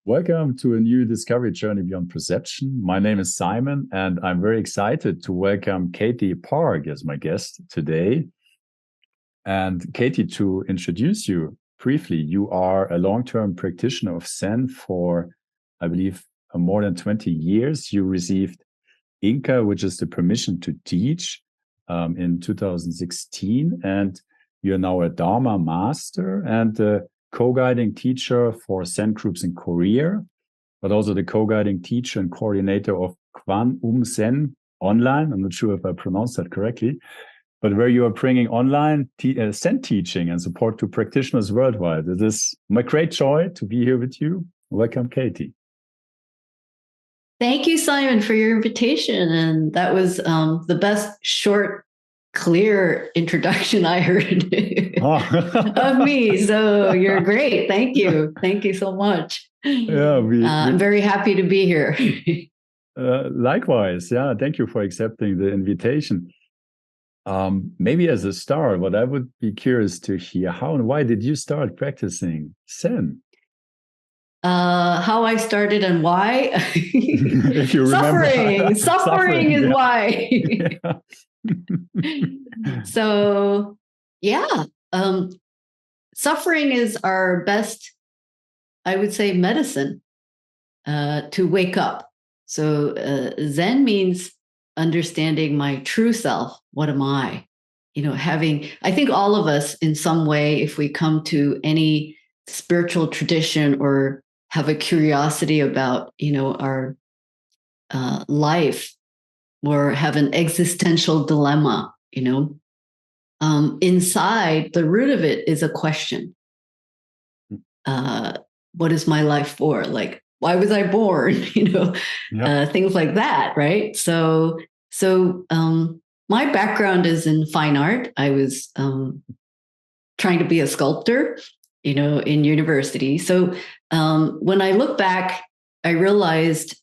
Welcome to a new discovery journey beyond perception. My name is Simon, and I'm very excited to welcome Katie Park as my guest today. And Katie, to introduce you briefly, you are a long-term practitioner of Zen for, I believe, more than 20 years. You received inka, which is the permission to teach, in 2016, and you're now a Dharma master and a co-guiding teacher for Zen groups in Korea, but also the co-guiding teacher and coordinator of Kwan Um Zen Online. I'm not sure if I pronounced that correctly, but where you are bringing online Zen teaching and support to practitioners worldwide. It is my great joy to be here with you. Welcome, Katie. Thank you, Simon, for your invitation. And that was the best short, clear introduction I heard of me. So you're great. Thank you. Thank you so much. Yeah, I'm very happy to be here. Likewise. Yeah, thank you for accepting the invitation. Maybe as a start, what I would be curious to hear, how and why did you start practicing Zen? How I started and why? If you remember. Suffering is yeah. why. Yeah. So, yeah, suffering is our best, I would say, medicine to wake up. So Zen means understanding my true self. What am I? I think all of us in some way, if we come to any spiritual tradition or have a curiosity about, our life, or have an existential dilemma, inside the root of it is a question. What is my life for? Like, why was I born? Things like that, right? So my background is in fine art. I was trying to be a sculptor, in university. So when I look back, I realized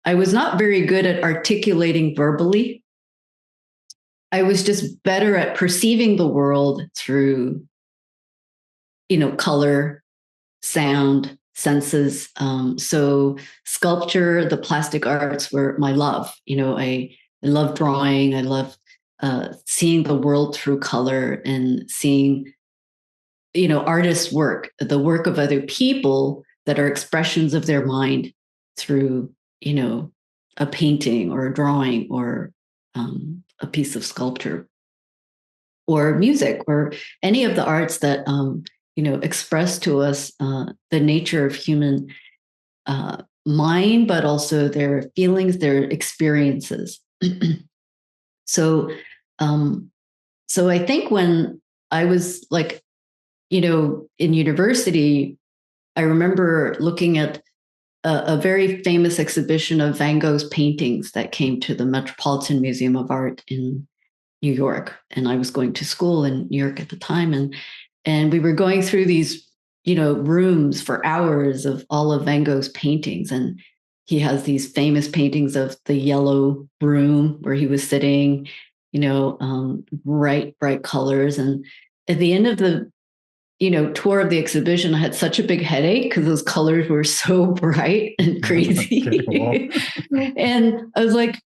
I was not very good at articulating verbally. I was just better at perceiving the world through, color, sound, senses. So sculpture, the plastic arts were my love. I love drawing. I love seeing the world through color and seeing, artists' work, the work of other people that are expressions of their mind through, a painting or a drawing or a piece of sculpture or music or any of the arts that, express to us the nature of human mind, but also their feelings, their experiences. So, so I think when I was like, in university, I remember looking at a very famous exhibition of Van Gogh's paintings that came to the Metropolitan Museum of Art in New York. And I was going to school in New York at the time. And we were going through these, rooms for hours of all of Van Gogh's paintings. And he has these famous paintings of the yellow room where he was sitting, bright colors. And at the end of the tour of the exhibition, I had such a big headache because those colors were so bright and crazy. And I was like,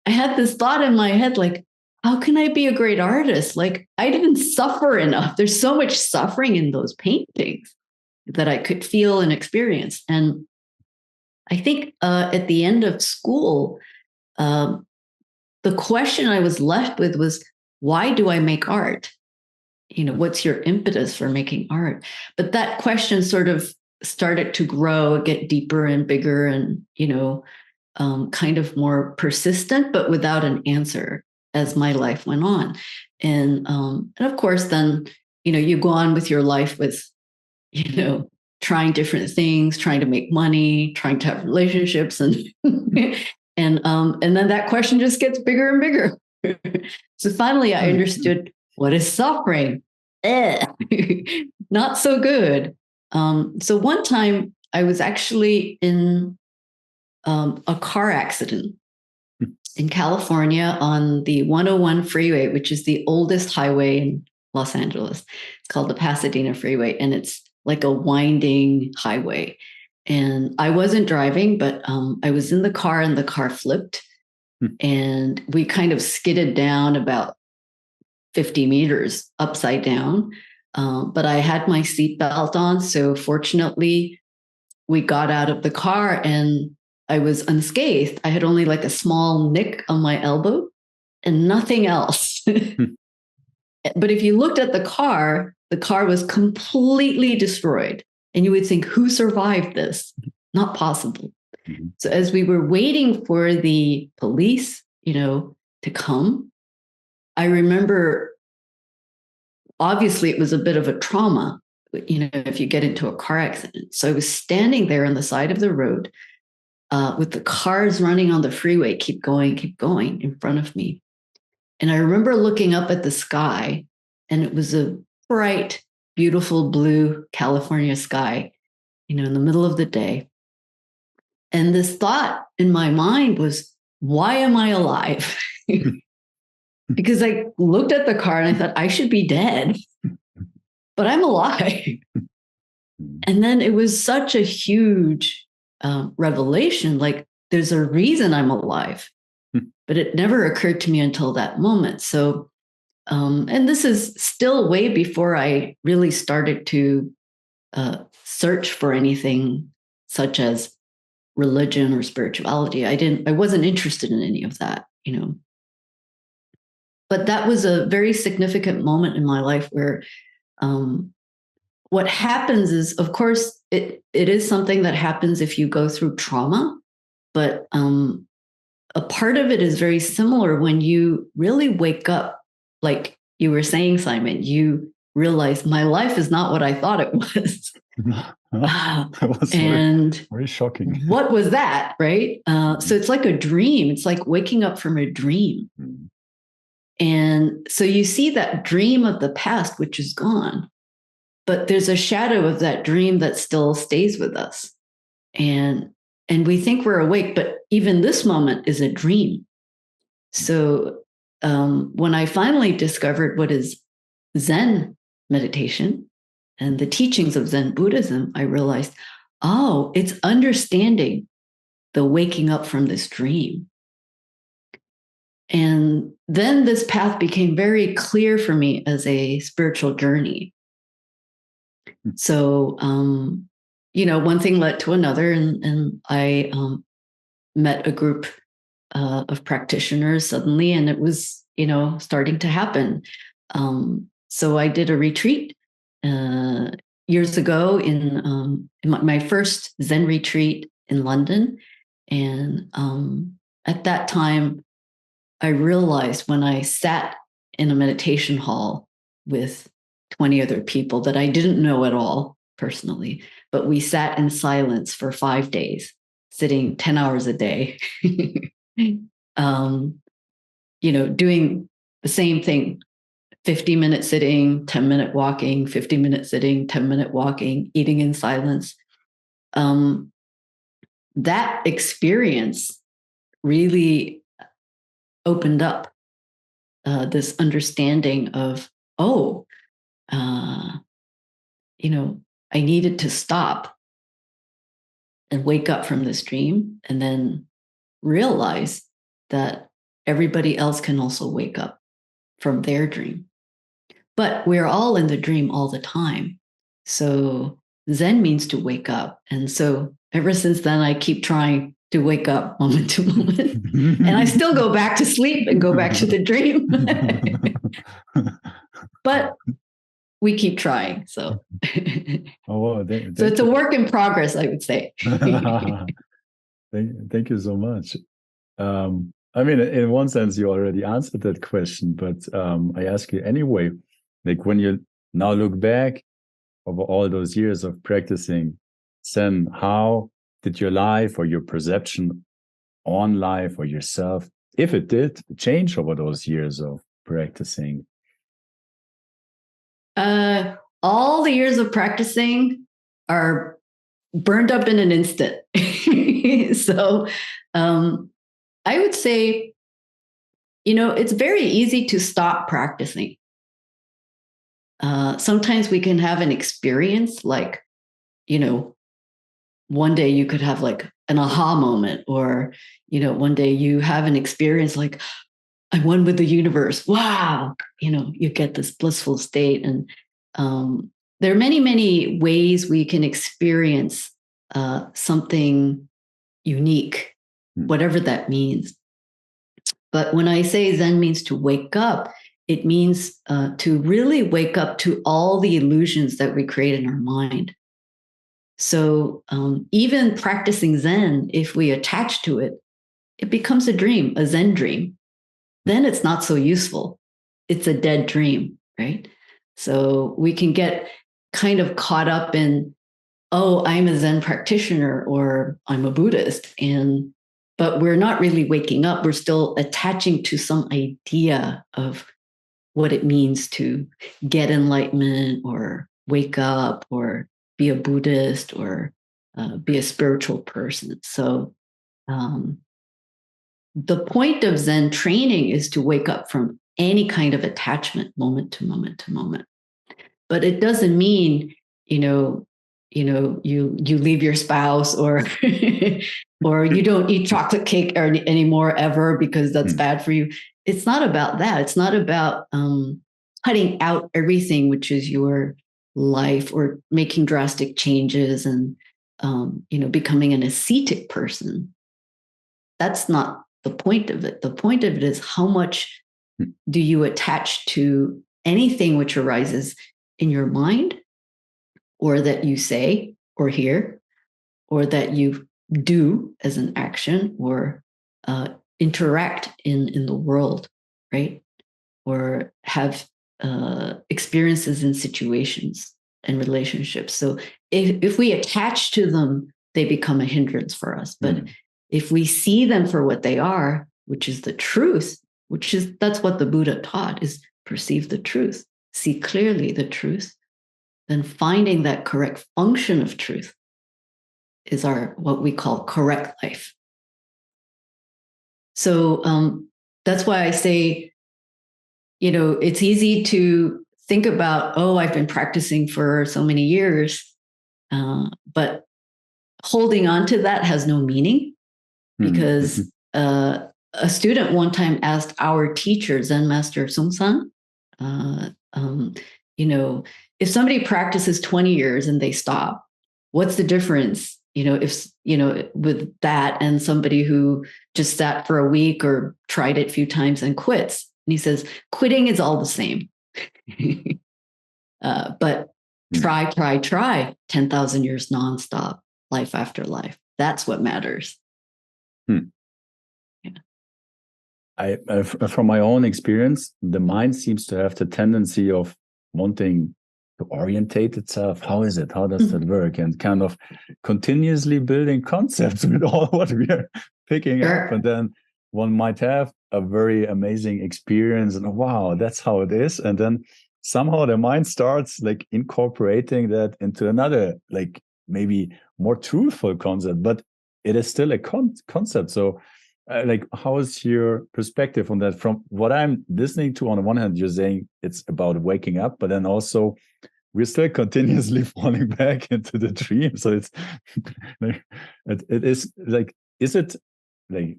I had this thought in my head, like, how can I be a great artist? Like, I didn't suffer enough. There's so much suffering in those paintings that I could feel and experience. And I think at the end of school, the question I was left with was, why do I make art? What's your impetus for making art? But that question sort of started to grow, get deeper and bigger and, kind of more persistent, but without an answer as my life went on. And of course, then, you go on with your life with, trying different things, trying to make money, trying to have relationships and, and then that question just gets bigger and bigger. So finally I understood, what is suffering? Not so good. So one time I was actually in a car accident in California on the 101 freeway, which is the oldest highway in Los Angeles. It's called the Pasadena Freeway, and it's like a winding highway. And I wasn't driving, but I was in the car and the car flipped. And we kind of skidded down about 50 meters upside down. But I had my seatbelt on. So fortunately, we got out of the car and I was unscathed. I had only like a small nick on my elbow and nothing else. But if you looked at the car was completely destroyed. And you would think, who survived this? Not possible. So as we were waiting for the police, to come, I remember, obviously it was a bit of a trauma, if you get into a car accident. So I was standing there on the side of the road with the cars running on the freeway, keep going in front of me. And I remember looking up at the sky, and it was a bright, beautiful blue California sky, in the middle of the day. And this thought in my mind was, why am I alive? Because I looked at the car and I thought, I should be dead, but I'm alive. And then it was such a huge revelation, like there's a reason I'm alive, but it never occurred to me until that moment. So, and this is still way before I really started to search for anything such as religion or spirituality. I wasn't interested in any of that, But that was a very significant moment in my life where what happens is, of course, it is something that happens if you go through trauma, but a part of it is very similar when you really wake up, like you were saying, Simon, you realize my life is not what I thought it was. That was and very shocking. What was that, right? So it's like a dream. It's like waking up from a dream. And so you see that dream of the past, which is gone, but there's a shadow of that dream that still stays with us. And we think we're awake, but even this moment is a dream. So when I finally discovered what is Zen meditation and the teachings of Zen Buddhism, I realized, oh, it's understanding the waking up from this dream. And then this path became very clear for me as a spiritual journey. So, one thing led to another, and I met a group of practitioners suddenly, and it was, starting to happen. So I did a retreat years ago in my first Zen retreat in London. And at that time, I realized when I sat in a meditation hall with 20 other people that I didn't know at all personally, but we sat in silence for 5 days, sitting 10 hours a day, doing the same thing, 50-minute sitting, 10-minute walking, 50-minute sitting, 10-minute walking, eating in silence. That experience really opened up this understanding of, I needed to stop and wake up from this dream and then realize that everybody else can also wake up from their dream. But we're all in the dream all the time. So Zen means to wake up. And so ever since then, I keep trying to wake up moment to moment. And I still go back to sleep and go back to the dream. But we keep trying. So, so it's a work in progress, I would say. Thank you so much. I mean, in one sense, you already answered that question, but I ask you anyway, like when you now look back over all those years of practicing Zen, how did your life or your perception on life or yourself, if it did, change over those years of practicing? All the years of practicing are burned up in an instant. So I would say, it's very easy to stop practicing. sometimes we can have an experience like, one day you could have like an aha moment, or, one day you have an experience like, I'm one with the universe. Wow. You get this blissful state. And there are many, many ways we can experience something unique, whatever that means. But when I say Zen means to wake up, it means to really wake up to all the illusions that we create in our mind. So even practicing Zen, if we attach to it, it becomes a dream, a Zen dream. Then it's not so useful. It's a dead dream, right? So we can get kind of caught up in, oh, I'm a Zen practitioner or I'm a Buddhist. But we're not really waking up. We're still attaching to some idea of what it means to get enlightenment or wake up or be a Buddhist or be a spiritual person. So the point of Zen training is to wake up from any kind of attachment moment to moment to moment. But it doesn't mean, you leave your spouse or or you don't eat chocolate cake anymore ever because that's bad for you. It's not about that. It's not about cutting out everything which is your life or making drastic changes and becoming an ascetic person. That's not the point of it. The point of it is how much do you attach to anything which arises in your mind, or that you say or hear, or that you do as an action, or interact in the world, right? Or have experiences in situations and relationships. So if we attach to them, they become a hindrance for us. But if we see them for what they are, which is the truth, that's what the Buddha taught, is perceive the truth, see clearly the truth, then finding that correct function of truth is what we call correct life. So that's why I say, it's easy to think about, oh, I've been practicing for so many years, but holding on to that has no meaning, because a student one time asked our teacher, Zen Master Musangsa, if somebody practices 20 years and they stop, what's the difference? If with that and somebody who just sat for a week or tried it a few times and quits. And he says, quitting is all the same. But try 10,000 years nonstop, life after life. That's what matters. From my own experience, the mind seems to have the tendency of wanting to orientate itself. How is it? How does that work? And kind of continuously building concepts with all what we are picking up. And then one might have a very amazing experience and wow, that's how it is. And then somehow the mind starts like incorporating that into another, like maybe more truthful concept, but it is still a concept. So how is your perspective on that? From what I'm listening to, on the one hand, you're saying it's about waking up, but then also we're still continuously falling back into the dream. So it's it is like, is it like,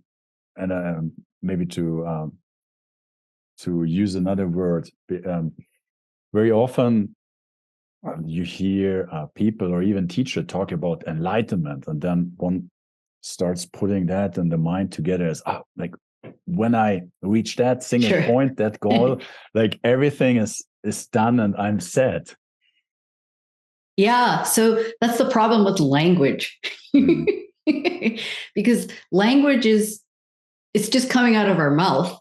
and maybe to use another word, very often you hear people or even teacher talk about enlightenment, and then one starts putting that in the mind together as like when I reach that single point, that goal, like everything is done and I'm set. Yeah, so that's the problem with language. Because language it's just coming out of our mouth,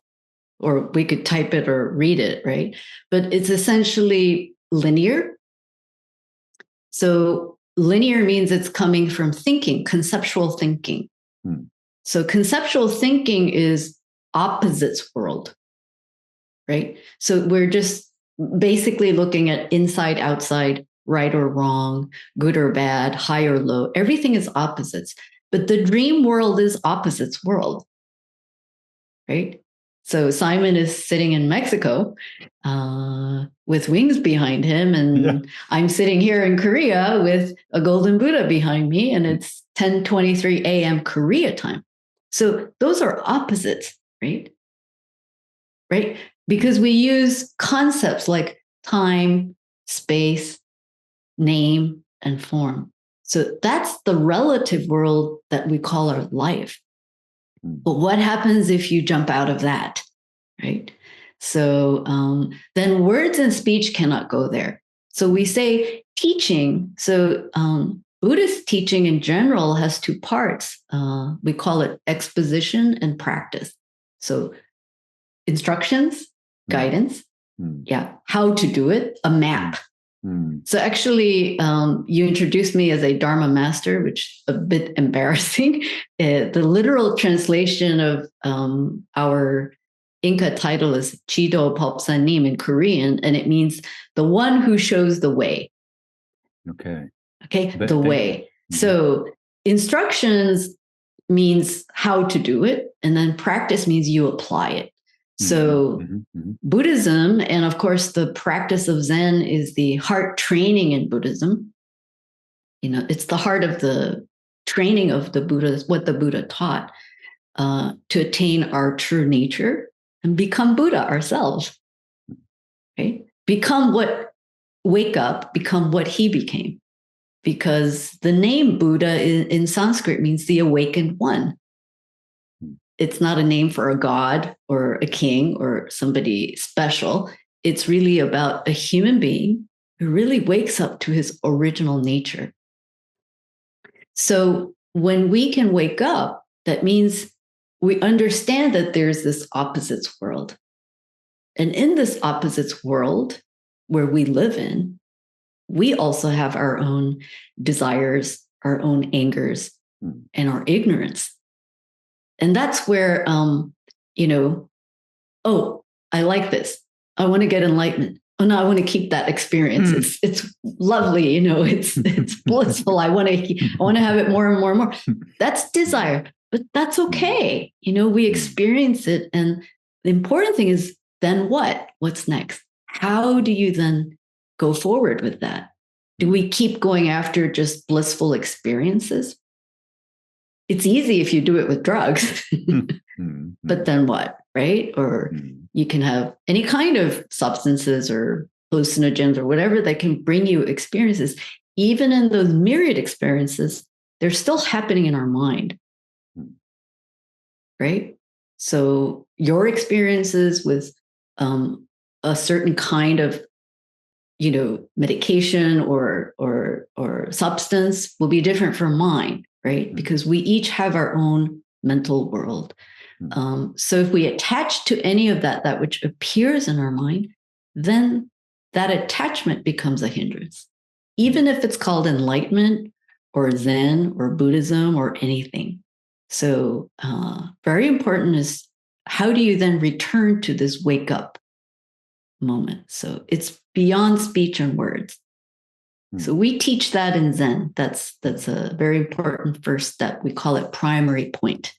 or we could type it or read it, right? But it's essentially linear. So linear means it's coming from thinking, conceptual thinking. So conceptual thinking is opposites world, right? So we're just basically looking at inside, outside, right or wrong, good or bad, high or low. Everything is opposites. But the dream world is opposites world, right? So Simon is sitting in Mexico with wings behind him, and I'm sitting here in Korea with a golden Buddha behind me, and it's 10:23 a.m. Korea time. So those are opposites, right? Right? Because we use concepts like time, space, name, and form. So that's the relative world that we call our life. But what happens if you jump out of that, right? So then words and speech cannot go there. So we say teaching. So Buddhist teaching in general has two parts. We call it exposition and practice. So instructions, guidance, how to do it, a map. So actually, you introduced me as a Dharma master, which is a bit embarrassing. The literal translation of our Inka title is Chido Popsanim in Korean, and it means the one who shows the way. Okay, the way. So instructions means how to do it, and then practice means you apply it. So Buddhism, and of course the practice of Zen is the heart training in Buddhism. You know, it's the heart of the training of the Buddha, what the Buddha taught, to attain our true nature and become Buddha ourselves. Right? Wake up, become what he became. Because the name Buddha in Sanskrit means the awakened one. It's not a name for a god or a king or somebody special. It's really about a human being who really wakes up to his original nature. So when we can wake up, that means we understand that there's this opposites world. And in this opposites world where we live in, we also have our own desires, our own angers, and our ignorance. And that's where, oh, I like this. I want to get enlightenment. Oh no, I want to keep that experience. It's lovely, it's blissful. I want to have it more and more and more. That's desire, but that's okay. We experience it. And the important thing is then what? What's next? How do you then go forward with that? Do we keep going after just blissful experiences? It's easy if you do it with drugs, but then what, right? Or you can have any kind of substances or hallucinogens or whatever that can bring you experiences. Even in those myriad experiences, they're still happening in our mind, right? So your experiences with a certain kind of medication or substance will be different from mine, right? Because we each have our own mental world. So if we attach to any of that which appears in our mind, then that attachment becomes a hindrance, even if it's called enlightenment or Zen or Buddhism or anything. So very important is how do you then return to this wake up moment? So it's beyond speech and words. So we teach that in Zen. That's a very important first step. We call it primary point.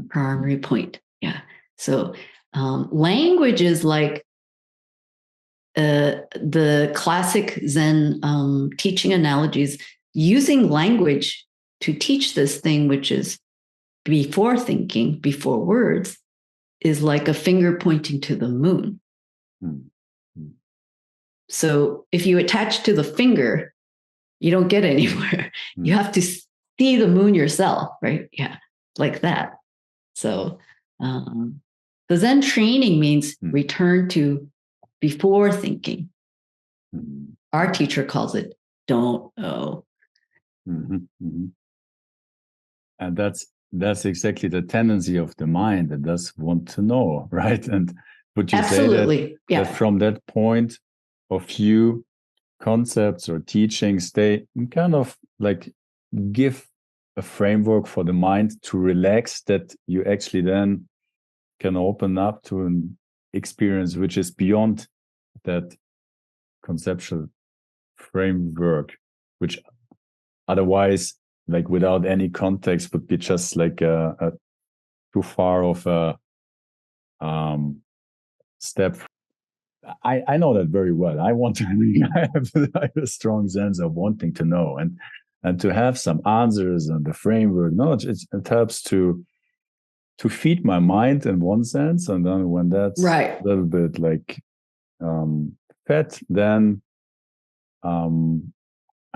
Primary point. Yeah. So language is like the classic Zen teaching analogies, using language to teach this thing, which is before thinking, before words, is like a finger pointing to the moon. So if you attach to the finger, you don't get anywhere. You have to see the moon yourself, right? Yeah, like that. So the Zen training means return to before thinking. Our teacher calls it don't know. And that's exactly the tendency of the mind that does want to know, right? And would you say that from that point of view, concepts or teachings, they kind of like give a framework for the mind to relax, that you actually then can open up to an experience which is beyond that conceptual framework, which otherwise, like without any context, would be just like a too far of a step. I know that very well. I want to. I have a strong sense of wanting to know and to have some answers and the framework. No, it helps to feed my mind in one sense, and then when that's right. a little bit like fed, then I'm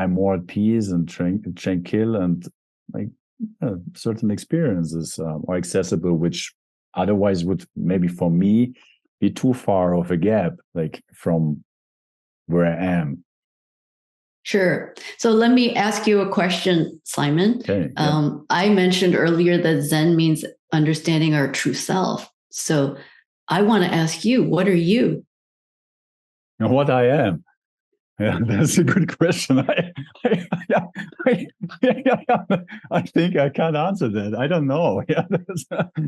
more at peace and tranquil, and like certain experiences are accessible, which otherwise would maybe for me be too far of a gap, like from where I am. Sure. So let me ask you a question, Simon. Okay, yeah. I mentioned earlier that Zen means understanding our true self. So I want to ask you, what are you? And what I am. Yeah, that's a good question. I think I can't answer that. I don't know. Yeah,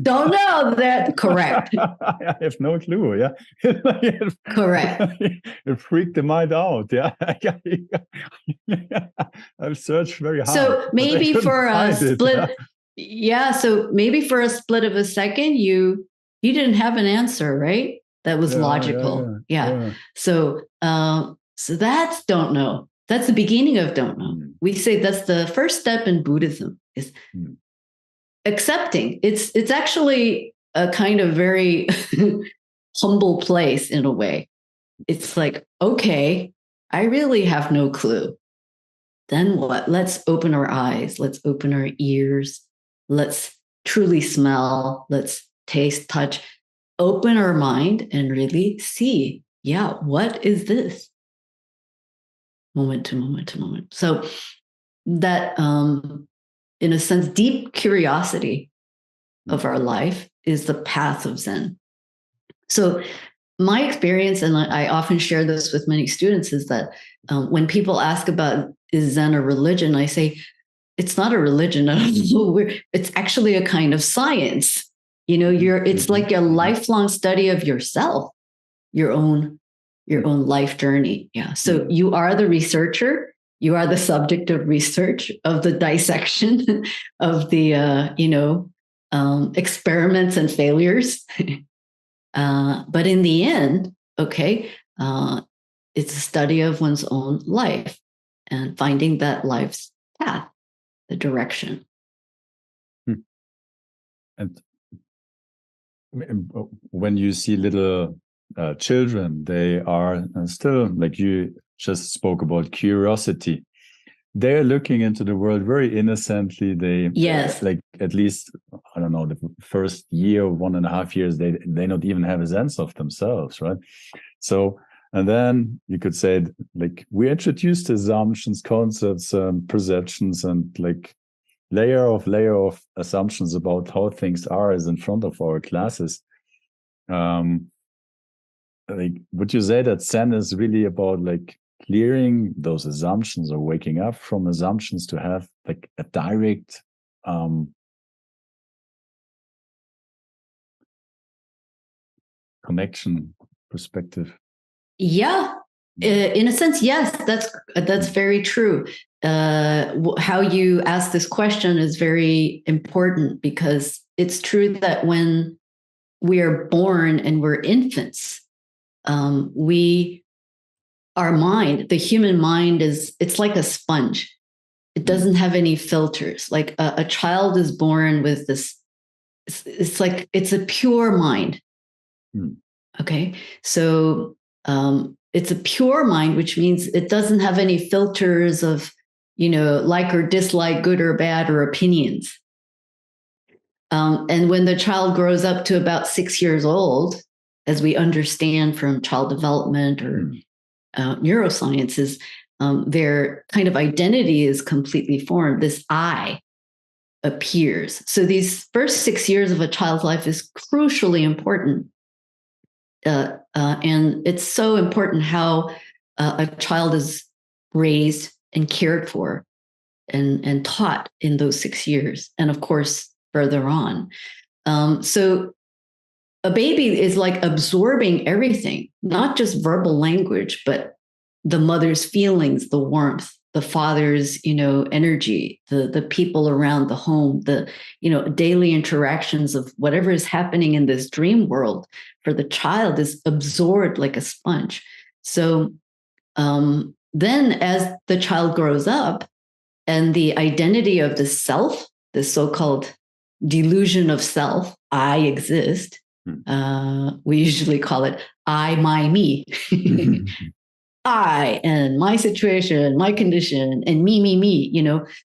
Don't know that. Correct. I have no clue. Yeah, Correct. it freaked the mind out. Yeah, I've searched very hard. So maybe for a split, so maybe for a split of a second, you didn't have an answer, right? That was logical. Yeah. So so that's don't know. That's the beginning of don't know. We say that's the first step in Buddhism is accepting. It's actually a kind of very humble place in a way. It's like, okay, I really have no clue. Then what? Let's open our eyes. Let's open our ears. Let's truly smell. Let's taste, touch, open our mind and really see, yeah, what is this? Moment to moment to moment. So that, in a sense, deep curiosity of our life is the path of Zen. So my experience, and I often share this with many students, is that when people ask about is Zen a religion, I say, it's not a religion. It's actually a kind of science. It's like a lifelong study of yourself, your own life journey. Yeah. So you are the researcher. You are the subject of research, of the dissection, of the experiments and failures. But in the end, it's a study of one's own life and finding that life's path, the direction. And when you see little children, they are still, like you just spoke about, curiosity. They're looking into the world very innocently. Like at least, I don't know, the first year, 1.5 years, they don't even have a sense of themselves, right? So, and then you could say, like, we introduced assumptions, concepts, perceptions, and like layer of assumptions about how things are is in front of our classes. Like, would you say that Zen is really about like clearing those assumptions or waking up from assumptions to have like a direct connection perspective? Yeah, in a sense, yes, that's very true. How you ask this question is very important because it's true that when we are born and we're infants, our mind, the human mind it's like a sponge. It doesn't have any filters. Like a child is born with this, it's like, it's a pure mind. Okay. So it's a pure mind, which means it doesn't have any filters of, like or dislike, good or bad, or opinions. And when the child grows up to about 6 years old, as we understand from child development or neurosciences, their kind of identity is completely formed. This I appears. So these first 6 years of a child's life is crucially important. And it's so important how a child is raised and cared for and taught in those 6 years. And of course, further on. So a baby is like absorbing everything, not just verbal language, but the mother's feelings, the warmth, the father's, energy, the people around the home, the, daily interactions of whatever is happening in this dream world for the child is absorbed like a sponge. So then as the child grows up and the identity of the self, the so-called delusion of self, I exist, we usually call it I, my, me. I and my situation, my condition, and me.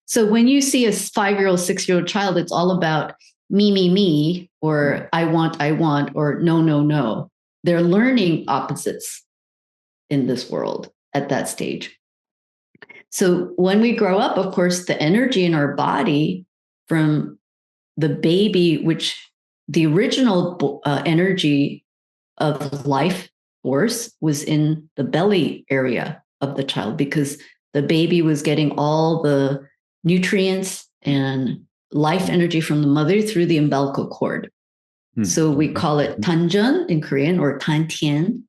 So when you see a 5-year-old, 6-year-old child, it's all about me, or I want, or no, no, no. They're learning opposites in this world at that stage. So when we grow up, of course, the energy in our body from the baby, which the original energy of life force was in the belly area of the child, because the baby was getting all the nutrients and life energy from the mother through the umbilical cord. So we call it tanjun in Korean, or tantian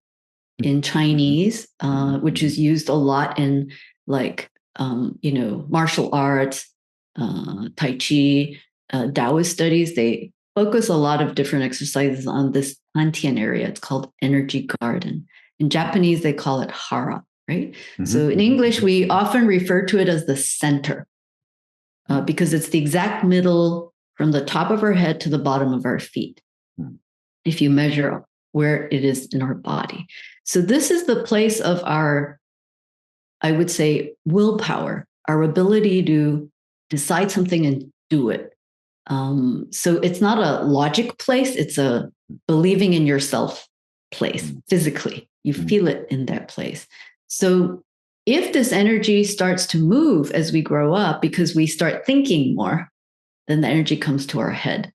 in Chinese, which is used a lot in martial arts, Tai Chi, Taoist studies. They focus a lot of different exercises on this Tantian area. It's called energy garden. In Japanese, they call it hara, right? So in English, we often refer to it as the center because it's the exact middle from the top of our head to the bottom of our feet, if you measure where it is in our body. So this is the place of our, I would say, willpower, our ability to decide something and do it. So it's not a logic place, it's a believing in yourself place physically. You feel it in that place. So if this energy starts to move as we grow up because we start thinking more, then the energy comes to our head.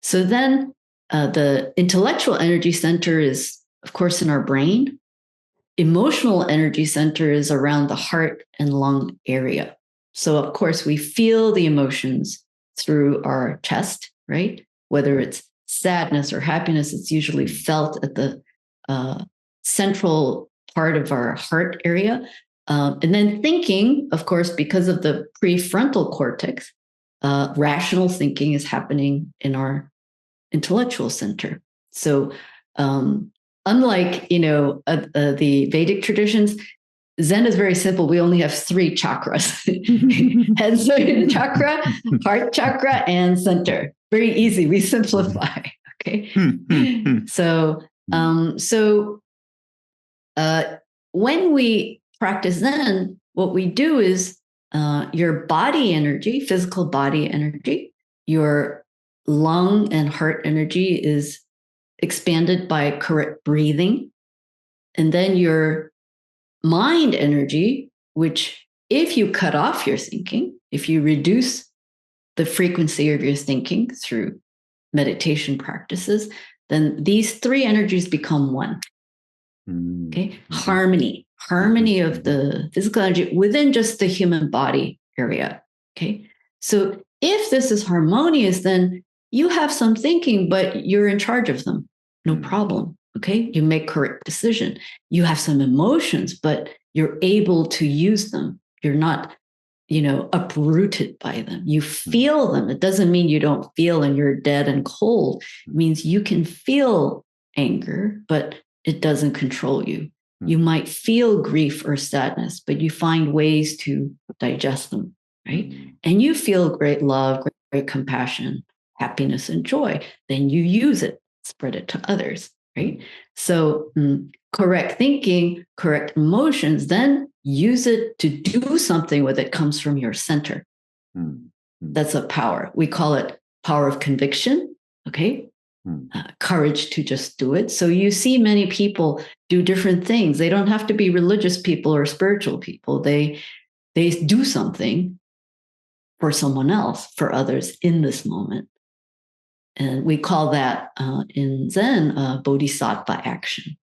So then the intellectual energy center is, of course, in our brain. Emotional energy center is around the heart and lung area. So, of course, we feel the emotions through our chest, right? Whether it's sadness or happiness, it's usually felt at the central part of our heart area. And then thinking, of course, because of the prefrontal cortex, rational thinking is happening in our intellectual center. So, unlike, the Vedic traditions, Zen is very simple. We only have 3 chakras: head chakra, heart chakra, and center. Very easy. We simplify. Okay. So when we practice Zen, what we do is your body energy, physical body energy, your lung and heart energy is expanded by correct breathing. And then your mind energy, which if you cut off your thinking, if you reduce the frequency of your thinking through meditation practices, then these 3 energies become one. Okay. Harmony of the physical energy within just the human body area. Okay. So if this is harmonious, then you have some thinking, but you're in charge of them. No problem. Okay. You make correct decision. You have some emotions, but you're able to use them. You're not, uprooted by them. You feel them. It doesn't mean you don't feel and you're dead and cold. It means you can feel anger, but it doesn't control you. You might feel grief or sadness, but you find ways to digest them, right? And you feel great love, great compassion, happiness, and joy. Then you use it, spread it to others, right? So correct thinking, correct emotions, then use it to do something with it comes from your center. That's a power. We call it power of conviction, okay? Courage to just do it. So you see many people do different things. They don't have to be religious people or spiritual people. They do something for someone else, for others in this moment. And we call that in Zen bodhisattva action.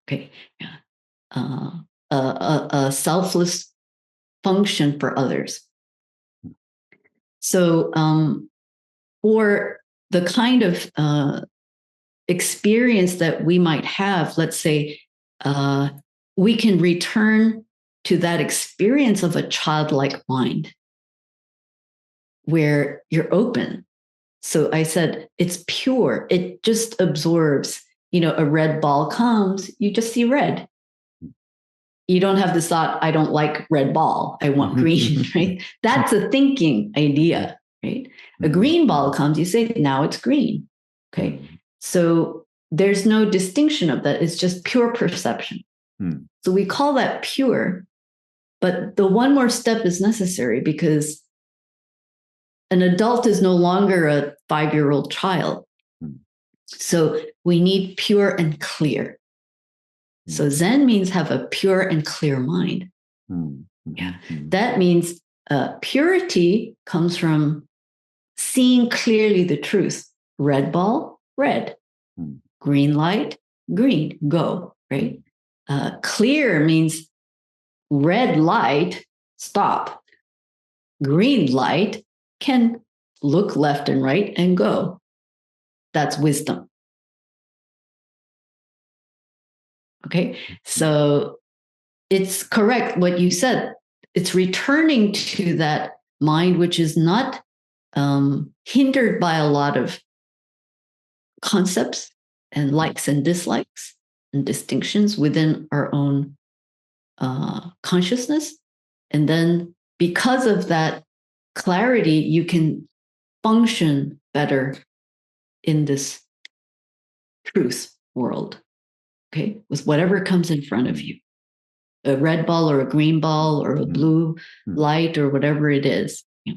Okay. Yeah. A selfless function for others. So for the kind of experience that we might have, let's say we can return to that experience of a childlike mind where you're open. So I said, it's pure. It just absorbs. A red ball comes, you just see red. You don't have this thought, I don't like red ball, I want green, right? That's a thinking idea, right? A green ball comes, you say, now it's green, okay? So there's no distinction of that. It's just pure perception. So we call that pure, but the one more step is necessary because an adult is no longer a 5-year-old child. So we need pure and clear. So Zen means have a pure and clear mind. Yeah, that means purity comes from seeing clearly the truth. Red ball, red. Green light, green, go, right? Clear means red light, stop. Green light can look left and right and go. That's wisdom. Okay, so it's correct what you said. It's returning to that mind which is not hindered by a lot of concepts and likes and dislikes and distinctions within our own consciousness. And then because of that clarity, you can function better in this truth world, okay, with whatever comes in front of you. A red ball or a green ball or a blue light or whatever it is. Yeah.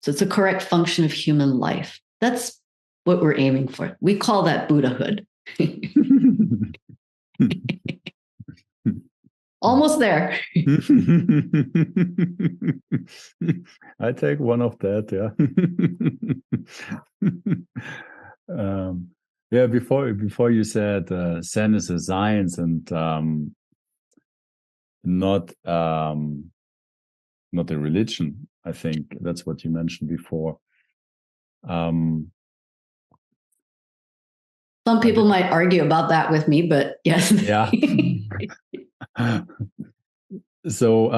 So it's a correct function of human life. That's what we're aiming for. We call that Buddhahood. Almost there. I take one of that, yeah. Yeah, before you said Zen is a science and not a religion. I think that's what you mentioned before. Some people might argue about that with me, but yes. Yeah. So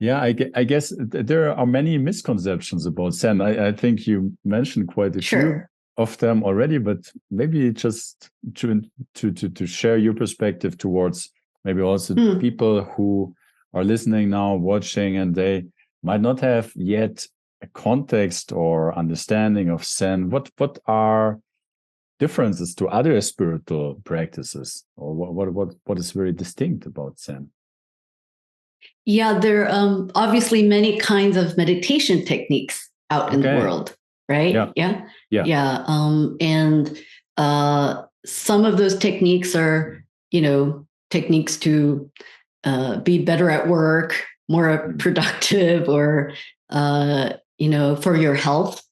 yeah, I guess there are many misconceptions about Zen. I think you mentioned quite a few of them already, but maybe just to share your perspective towards maybe also people who are listening now, watching, and they might not have yet a context or understanding of Zen. What are differences to other spiritual practices, or what is very distinct about Zen? Yeah, there are obviously many kinds of meditation techniques out in the world, right? Yeah. And some of those techniques are, techniques to be better at work, more productive, or for your health,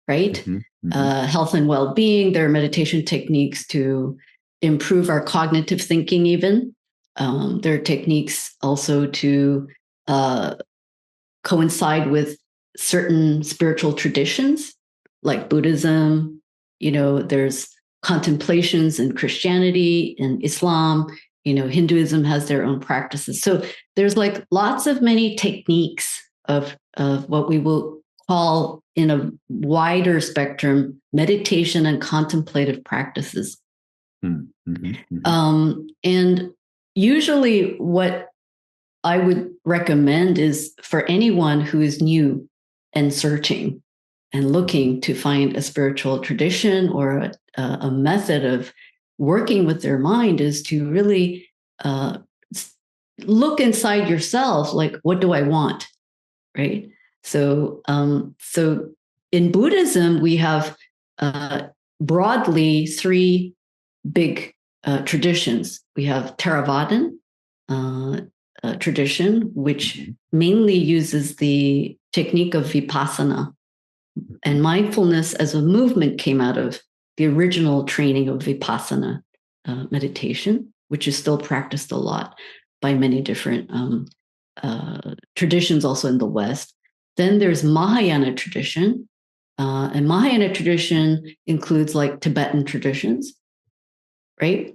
right? Health and well-being. There are meditation techniques to improve our cognitive thinking, even. There are techniques also to coincide with certain spiritual traditions, like Buddhism. There's contemplations in Christianity and Islam. Hinduism has their own practices. So there's like lots of many techniques of what we will call, in a wider spectrum, meditation and contemplative practices. And usually what I would recommend is for anyone who is new and searching and looking to find a spiritual tradition or a method of working with their mind, is to really look inside yourself, like, what do I want, right? So in Buddhism, we have broadly 3 big traditions. We have Theravadan tradition, which mainly uses the technique of vipassana. And mindfulness as a movement came out of the original training of vipassana meditation, which is still practiced a lot by many different traditions also in the West. Then there's Mahayana tradition. And Mahayana tradition includes like Tibetan traditions, right?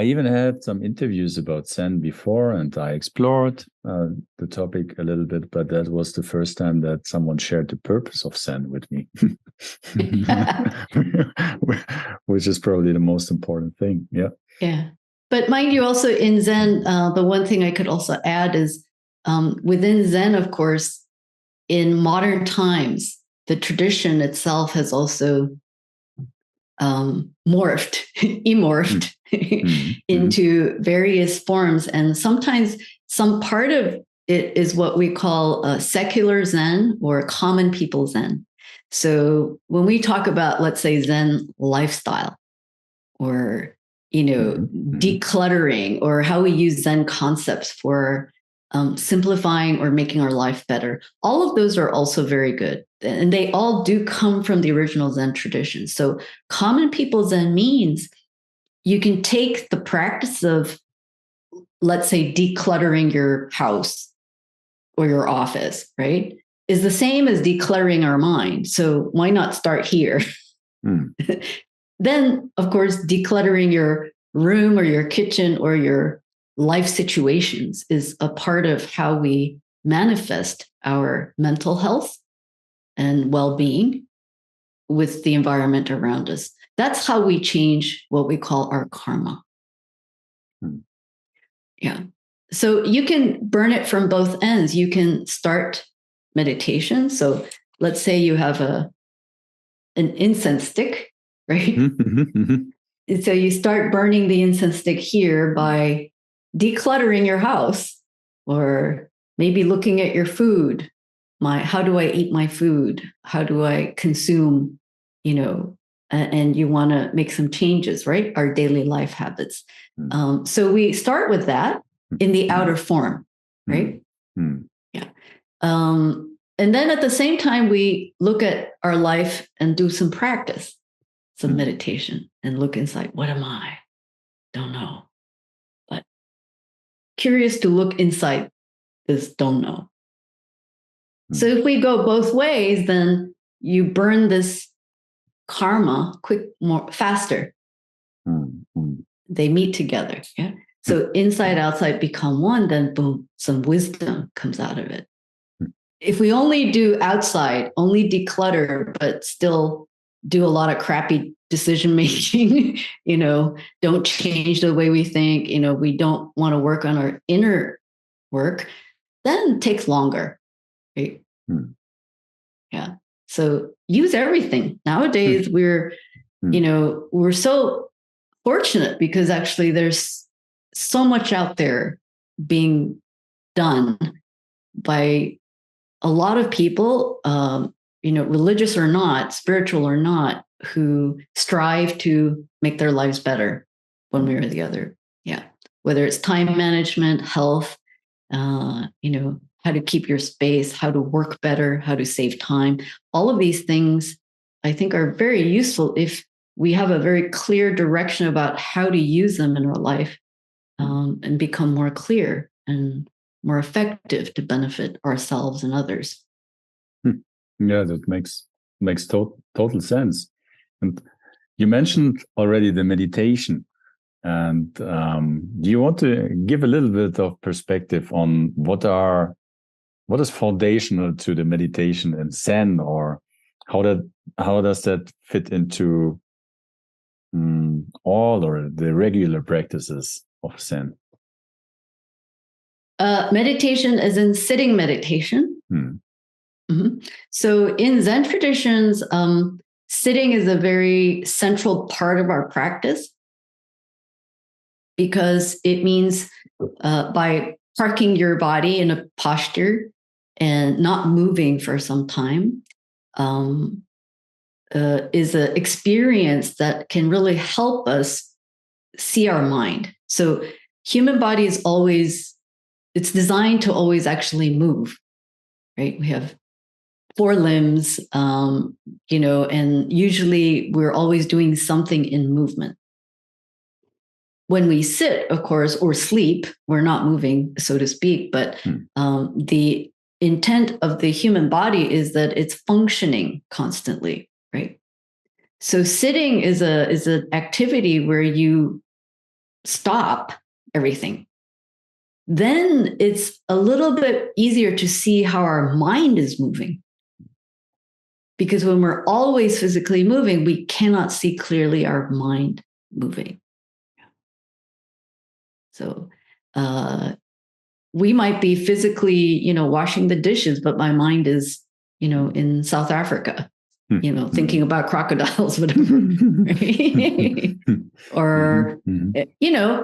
I even had some interviews about Zen before, and I explored the topic a little bit, but that was the first time that someone shared the purpose of Zen with me, which is probably the most important thing. Yeah. Yeah. But mind you, also in Zen, the one thing I could also add is within Zen, of course, in modern times, the tradition itself has also morphed, emorphed into various forms. And sometimes some part of it is what we call secular Zen or common people Zen. So when we talk about, let's say, Zen lifestyle or, decluttering, or how we use Zen concepts for simplifying or making our life better, all of those are also very good. And they all do come from the original Zen tradition. So common people Zen means you can take the practice of, let's say, decluttering your house or your office, right, is the same as decluttering our mind. So why not start here? Then, of course, decluttering your room or your kitchen or your life situations is a part of how we manifest our mental health and well-being with the environment around us. That's how we change what we call our karma. Yeah. So you can burn it from both ends. You can start meditation. So let's say you have an incense stick, right? And so you start burning the incense stick here by decluttering your house, or maybe looking at your food. How do I eat my food? How do I consume, and you want to make some changes, right? Our daily life habits. So we start with that in the outer form, right? Yeah. And then at the same time, we look at our life and do some practice, some meditation, and look inside. What am I? Don't know. But curious to look inside this don't know. So if we go both ways, then you burn this karma faster. They meet together. Yeah. So inside, outside become one, then boom, some wisdom comes out of it. If we only do outside, only declutter, but still do a lot of crappy decision making, don't change the way we think, we don't want to work on our inner work, then it takes longer. Right? Yeah. So use everything. Nowadays, we're so fortunate because actually there's so much out there being done by a lot of people, religious or not, spiritual or not, who strive to make their lives better one way or the other. Yeah. Whether it's time management, health, how to keep your space, how to work better, how to save time. All of these things, I think, are very useful if we have a very clear direction about how to use them in our life, and become more clear and more effective to benefit ourselves and others. Yeah, that makes total sense. And you mentioned already the meditation. And do you want to give a little bit of perspective on what is foundational to the meditation in Zen, or how does that fit into all or the regular practices of Zen? Meditation is in sitting meditation. So in Zen traditions, sitting is a very central part of our practice, because it means by parking your body in a posture and not moving for some time is an experience that can really help us see our mind. So human body is it's designed to always actually move, right? We have 4 limbs, and usually we're always doing something in movement. When we sit, of course, or sleep, we're not moving, so to speak, but the intent of the human body is that it's functioning constantly, right? So sitting is an activity where you stop everything, then it's a little bit easier to see how our mind is moving. Because when we're always physically moving, we cannot see clearly our mind moving. So we might be physically, washing the dishes, but my mind is, in South Africa, thinking about crocodiles, whatever. Right? Or,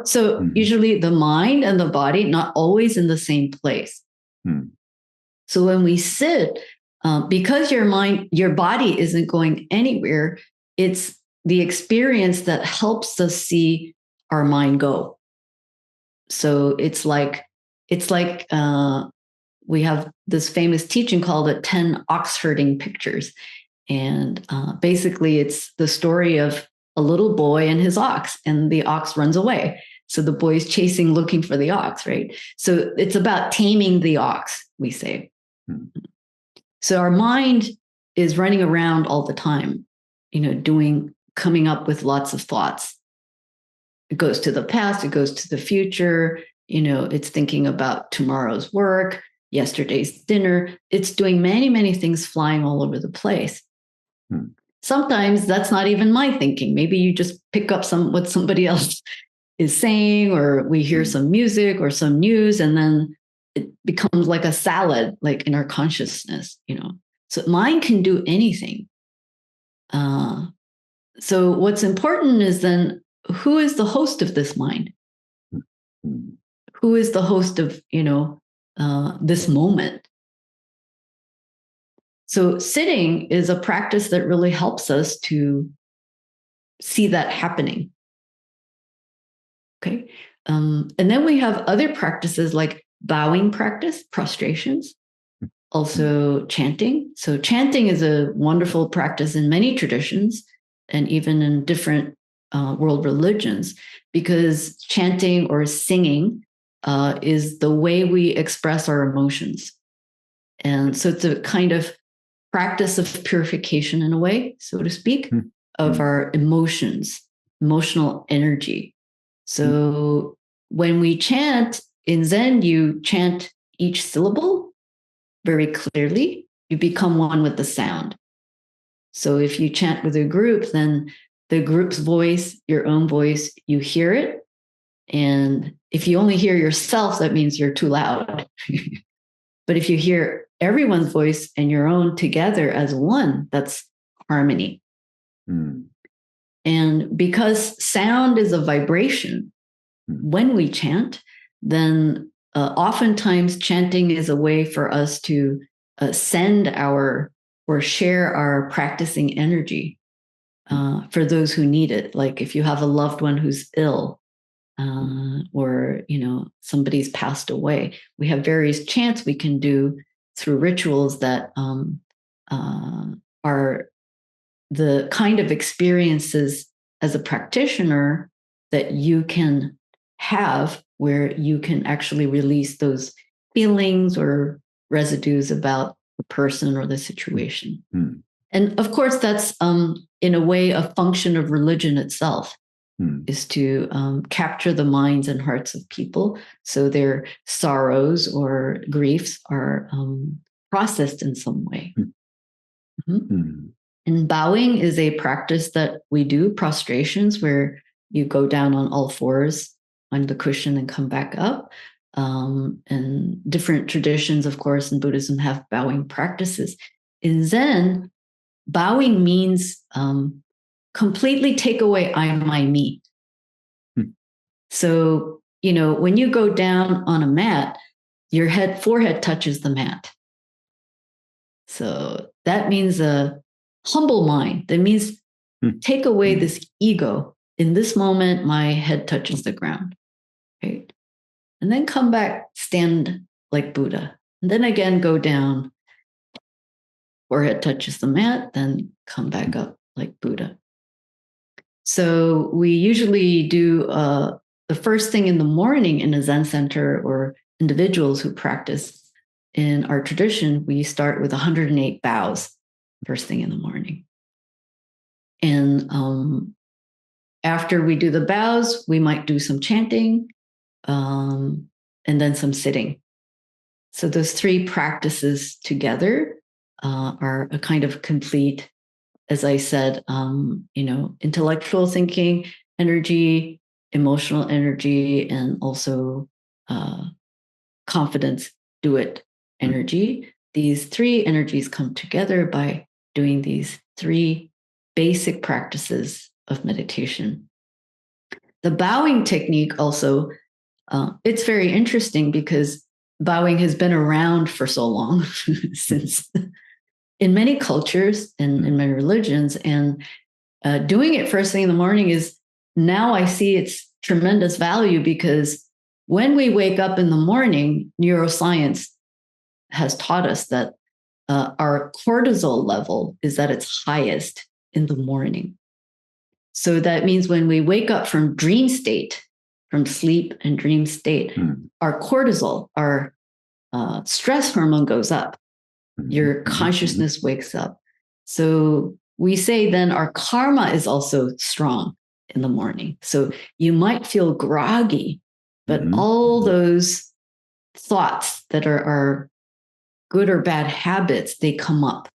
so usually the mind and the body, not always in the same place. So when we sit, because your body isn't going anywhere, it's the experience that helps us see our mind go. So it's like we have this famous teaching called the 10 ox herding pictures. And basically it's the story of a little boy and his ox, and the ox runs away. So the boy's chasing, looking for the ox, right? So it's about taming the ox, we say. So our mind is running around all the time, coming up with lots of thoughts. It goes to the past, it goes to the future, it's thinking about tomorrow's work, yesterday's dinner. It's doing many, many things, flying all over the place. Sometimes that's not even my thinking. Maybe you just pick up what somebody else is saying, or we hear some music or some news, and then it becomes like a salad, like in our consciousness, So mind can do anything. So what's important is then, who is the host of this mind? Who is the host of, this moment? So sitting is a practice that really helps us to see that happening. Okay. And then we have other practices like bowing practice, prostrations, also chanting. So chanting is a wonderful practice in many traditions and even in different world religions, because chanting or singing is the way we express our emotions. And so it's a kind of practice of purification in a way, so to speak, of our emotions, emotional energy. So when we chant in Zen, you chant each syllable very clearly. You become one with the sound. So if you chant with a group, then the group's voice, your own voice, you hear it. And if you only hear yourself, that means you're too loud. But if you hear everyone's voice and your own together as one, that's harmony. And because sound is a vibration, when we chant, then oftentimes chanting is a way for us to send or share our practicing energy for those who need it. Like if you have a loved one who's ill, or somebody's passed away, we have various chants we can do through rituals that are the kind of experiences as a practitioner that you can have, where you can actually release those feelings or residues about the person or the situation. And of course, that's in a way a function of religion itself. Is to capture the minds and hearts of people so their sorrows or griefs are processed in some way. And bowing is a practice that we do, prostrations, where you go down on all fours on the cushion and come back up. And different traditions, of course, in Buddhism have bowing practices. In Zen, bowing means completely take away I, my, me. So, when you go down on a mat, your forehead touches the mat. So that means a humble mind. That means take away this ego. In this moment, my head touches the ground. Right? And then come back, stand like Buddha. And then again, go down. Forehead touches the mat, then come back up like Buddha. So we usually do the first thing in the morning in a Zen center, or individuals who practice in our tradition, we start with 108 bows first thing in the morning. And after we do the bows, we might do some chanting, and then some sitting. So those three practices together are a kind of complete, as I said, intellectual thinking energy, emotional energy, and also confidence, do it energy. These three energies come together by doing these three basic practices of meditation. The bowing technique also, it's very interesting because bowing has been around for so long since in many cultures and in many religions. And doing it first thing in the morning is, now I see its tremendous value, because when we wake up in the morning, neuroscience has taught us that our cortisol level is at its highest in the morning. So that means when we wake up from dream state, from sleep and dream state, our cortisol, our stress hormone goes up. Your consciousness wakes up. So we say then our karma is also strong in the morning. So you might feel groggy, but all those thoughts that are good or bad habits, they come up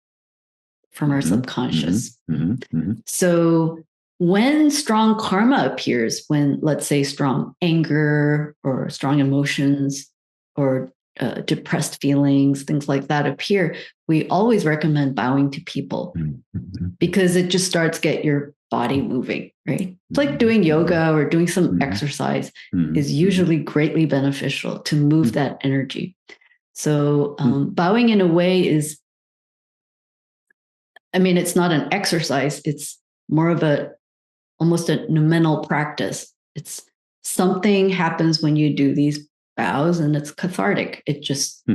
from our subconscious. So when strong karma appears, when, let's say, strong anger or strong emotions or depressed feelings, things like that appear, we always recommend bowing to people because it just starts get your body moving, right? It's like doing yoga or doing some exercise is usually greatly beneficial to move that energy. So bowing in a way is, it's not an exercise. It's more of almost a mental practice. It's something happens when you do these bows, and it's cathartic. It just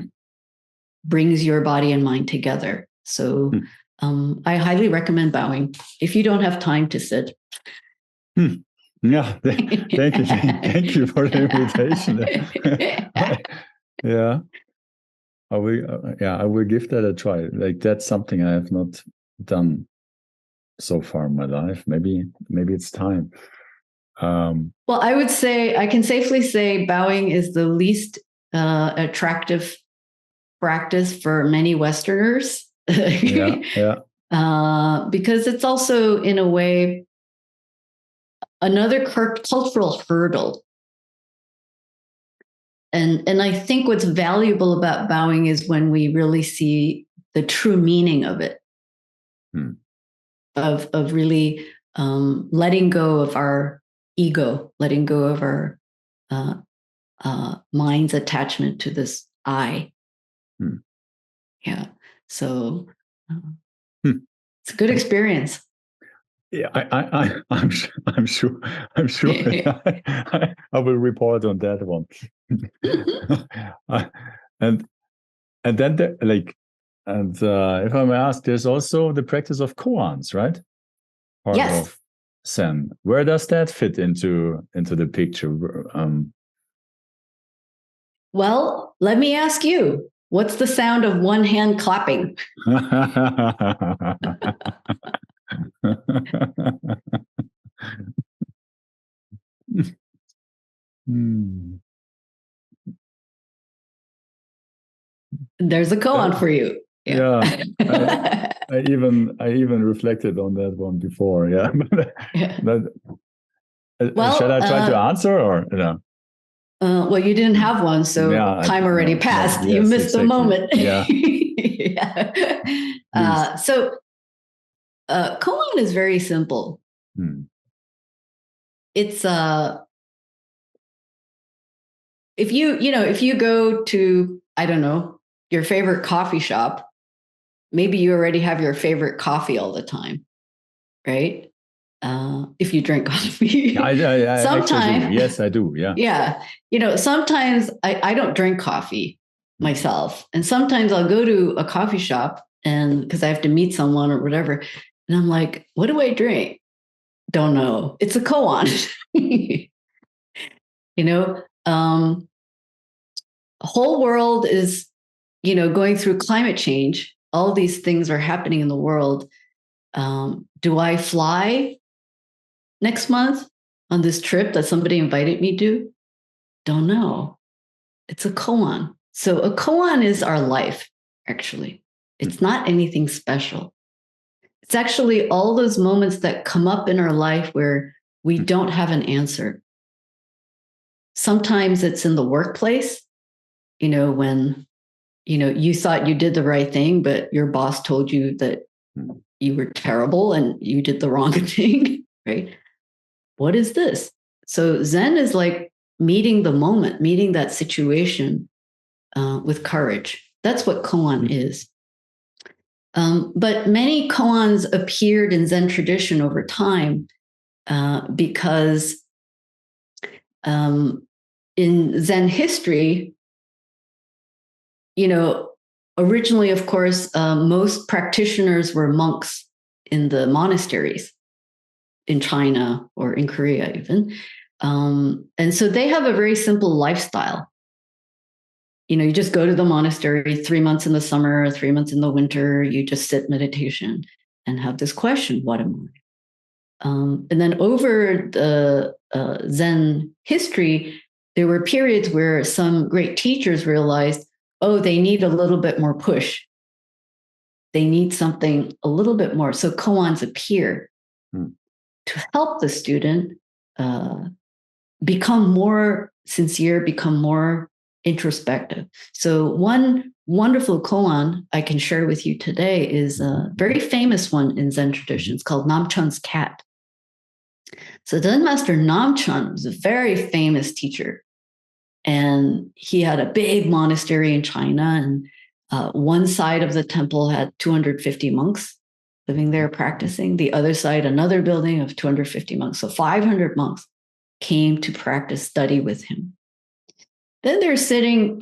brings your body and mind together. So I highly recommend bowing if you don't have time to sit. Yeah, thank you. Thank you for the invitation. Yeah. I will give that a try. Like, that's something I have not done so far in my life. Maybe it's time. Well, I would say, I can safely say bowing is the least attractive practice for many Westerners. Because it's also, in a way, another cultural hurdle. And I think what's valuable about bowing is when we really see the true meaning of it, of really letting go of our ego, letting go of our mind's attachment to this I. Yeah. So it's a good experience. Yeah, I'm sure. I will report on that one. And then if I may ask, there's also the practice of koans, right? Part of Zen. Where does that fit into the picture? Well, let me ask you, what's the sound of one hand clapping? There's a koan for you. Yeah. I even reflected on that one before. Yeah. Shall I try to answer, or no? Well, you didn't have one, so time already passed. You missed the moment. Yeah. So koan is very simple. It's if you go to, I don't know, your favorite coffee shop, maybe you already have your favorite coffee all the time, right? If you drink coffee. I sometimes, do. Yes, I do. Yeah. Yeah. Sometimes I don't drink coffee myself. And sometimes I'll go to a coffee shop because I have to meet someone or whatever. And I'm like, what do I drink? Don't know. It's a koan. Whole world is, going through climate change. All these things are happening in the world. Do I fly? next month on this trip that somebody invited me to? Don't know. It's a koan. So a koan is our life, actually. It's not anything special. It's actually all those moments that come up in our life where we don't have an answer. Sometimes it's in the workplace, when, you thought you did the right thing, but your boss told you that you were terrible and you did the wrong thing, right? What is this? So Zen is like meeting the moment, meeting that situation with courage. That's what koan is. But many koans appeared in Zen tradition over time because in Zen history, originally, of course, most practitioners were monks in the monasteries in China or in Korea even. And so they have a very simple lifestyle. You just go to the monastery 3 months in the summer, 3 months in the winter, you just sit meditation and have this question, what am I? And then over the Zen history, there were periods where some great teachers realized, they need a little bit more push. They need something a little bit more. So koans appear to help the student become more sincere, become more introspective. So one wonderful koan I can share with you today is a very famous one in Zen tradition. It's called Namchun's Cat. So Zen Master Namchun was a very famous teacher. And he had a big monastery in China. And one side of the temple had 250 monks living there practicing. The other side, another building of 250 monks. So 500 monks came to practice study with him. Then they're sitting,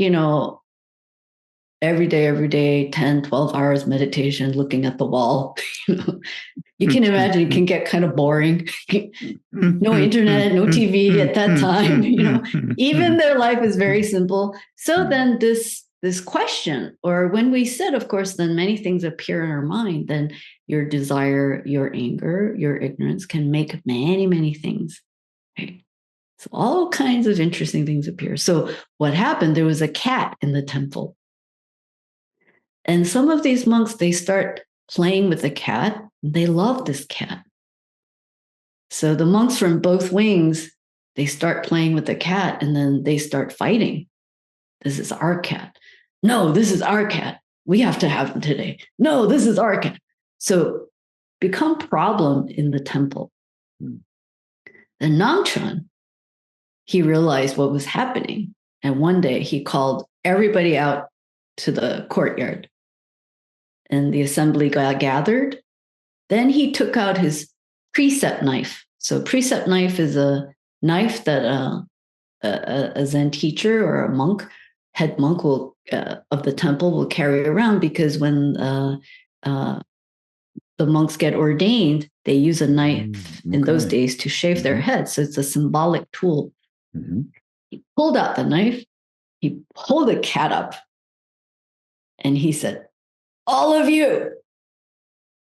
every day, 10, 12 hours meditation, looking at the wall. You can imagine it can get kind of boring. No internet, no TV at that time. Even their life is very simple. So then this question, or when we sit, of course, then many things appear in our mind. Then your desire, your anger, your ignorance can make many, many things. Right? So all kinds of interesting things appear. So what happened? There was a cat in the temple. And some of these monks, they start playing with the cat. They love this cat. So the monks from both wings, they start playing with the cat and then they start fighting. This is our cat. No, this is our cat. We have to have him today. No, this is our cat. So become problem in the temple. Then Namchun, he realized what was happening. And one day he called everybody out to the courtyard. And the assembly got gathered. Then he took out his precept knife. So precept knife is a knife that a Zen teacher or a monk, head monk of the temple will carry around, because when the monks get ordained, they use a knife in those days to shave their heads. So it's a symbolic tool. He pulled out the knife. He pulled the cat up. And he said, all of you,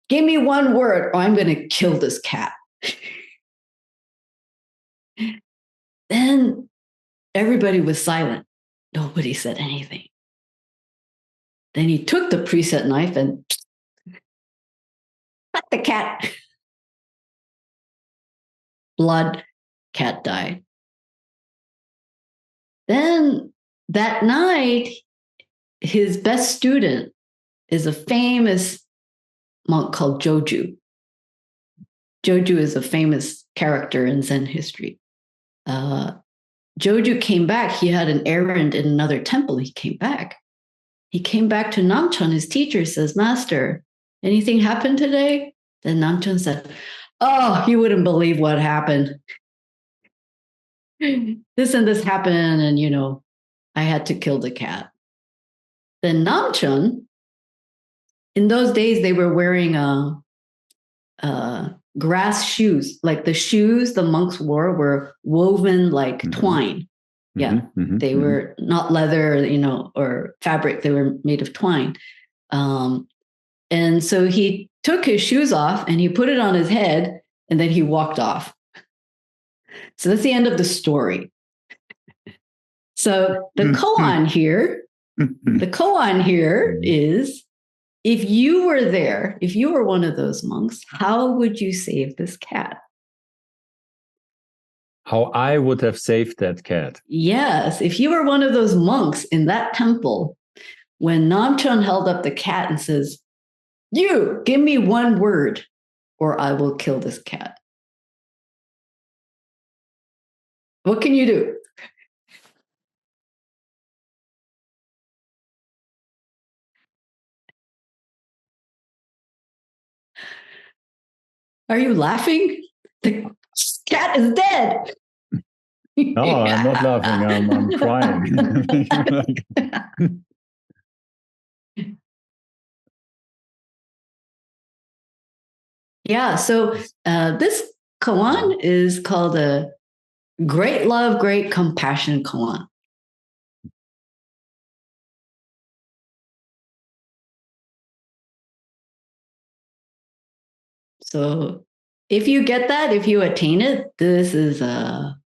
give me one word or I'm going to kill this cat. Then everybody was silent. Nobody said anything. Then he took the precept knife and cut the cat. Blood, cat died. Then that night, his best student is a famous monk called Joju. Joju is a famous character in Zen history. Joju came back. He had an errand in another temple. He came back. He came back to Namchun. His teacher says, Master, anything happened today? Then Namchun said, oh, you wouldn't believe what happened. This and this happened, and, I had to kill the cat. Then Namchun, in those days, they were wearing grass shoes. Like the shoes the monks wore were woven like twine. Yeah, they were not leather, or fabric. They were made of twine. And so he took his shoes off and he put it on his head and then he walked off. So that's the end of the story. So the koan here, is, if you were there, if you were one of those monks, how would you save this cat? How I would have saved that cat. Yes, if you were one of those monks in that temple, when Namchon held up the cat and says, "You, give me one word, or I will kill this cat." What can you do? Are you laughing? The cat is dead. No, I'm not laughing. I'm crying. Yeah. So this koan is called a great love, great compassion koan. So if you get that, if you attain it, this is a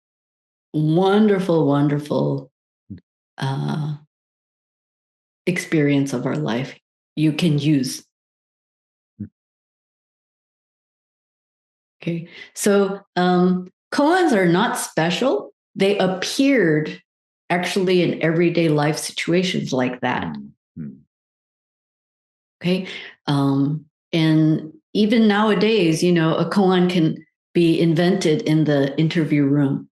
wonderful, wonderful experience of our life you can use. Okay. So koans are not special. They appeared actually in everyday life situations like that. Okay. And even nowadays, a koan can be invented in the interview room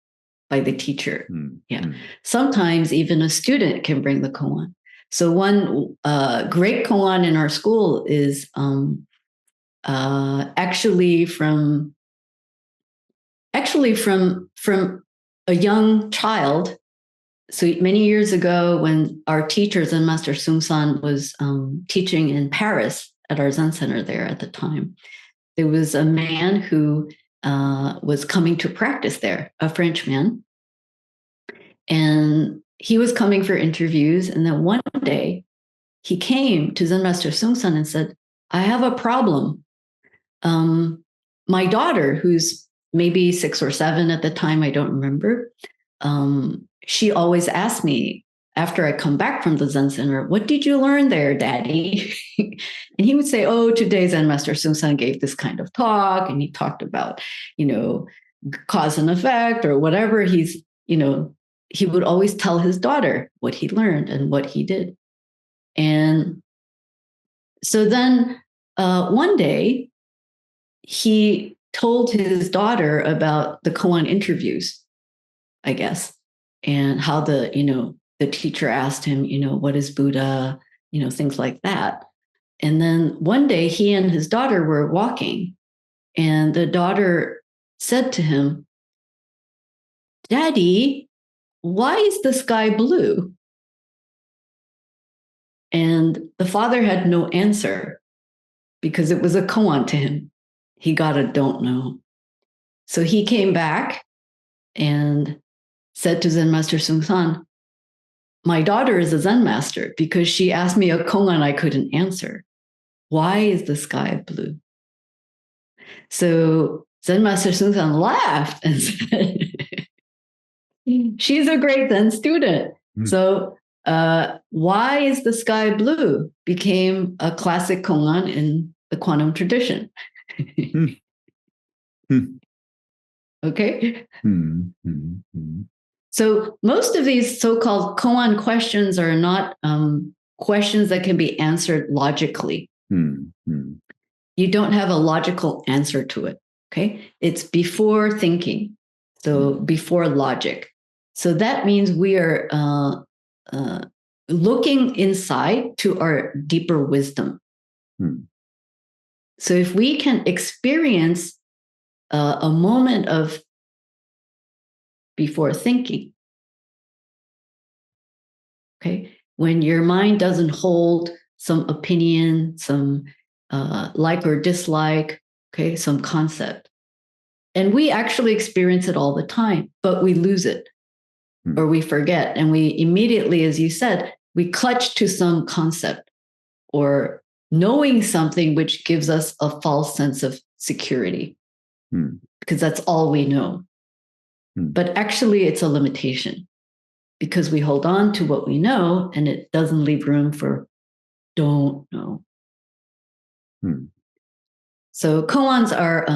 by the teacher. Yeah. Sometimes even a student can bring the koan. So one great koan in our school is actually from a young child. So many years ago, when our teacher, Zen Master Sung-san, was teaching in Paris at our Zen center there at the time, there was a man who was coming to practice there, a Frenchman. And he was coming for interviews. And then one day, he came to Zen Master Sung-san and said, "I have a problem. My daughter, who's maybe 6 or 7 at the time, I don't remember, she always asks me after I come back from the Zen Center, 'What did you learn there, Daddy?' And he would say, 'Oh, today Zen Master Sung-san gave this kind of talk, and he talked about, cause and effect or whatever.' He would always tell his daughter what he learned and what he did. And so then one day, he told his daughter about the koan interviews, I guess, and how the teacher asked him, what is Buddha, things like that. And then one day he and his daughter were walking, and the daughter said to him, "Daddy, why is the sky blue?" And the father had no answer because it was a koan to him. He got a don't know. So he came back and said to Zen Master Sung-san, "My daughter is a Zen master because she asked me a koan I couldn't answer. Why is the sky blue?" So Zen Master Sung-san laughed and said, "She's a great Zen student." So why is the sky blue became a classic koan in the quantum tradition. Okay. So most of these so-called koan questions are not questions that can be answered logically. You don't have a logical answer to it. Okay. It's before thinking. So before logic. So that means we are looking inside to our deeper wisdom. So if we can experience a moment of before thinking, okay, when your mind doesn't hold some opinion, some like or dislike, okay, some concept. And we actually experience it all the time, but we lose it or we forget. And we immediately, as you said, we clutch to some concept or knowing something which gives us a false sense of security because that's all we know. But actually, it's a limitation because we hold on to what we know and it doesn't leave room for don't know. So koans are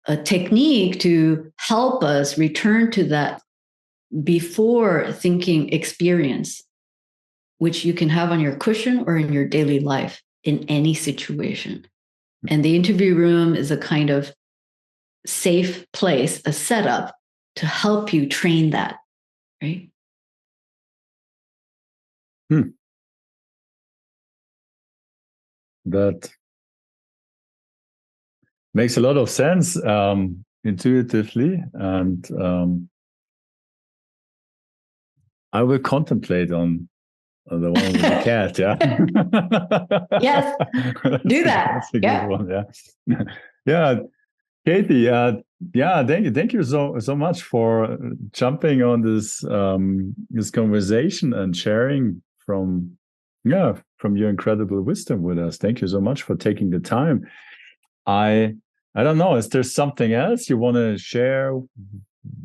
a technique to help us return to that before thinking experience, which you can have on your cushion or in your daily life in any situation. And the interview room is a kind of safe place, a setup to help you train that, right? That makes a lot of sense intuitively, and I will contemplate on the one with the cat. Yeah. Yes, do that. That's a good one. Yeah. Yeah. Katie, thank you so much for jumping on this conversation and sharing from your incredible wisdom with us. Thank you so much for taking the time. I don't know, is there something else you want to share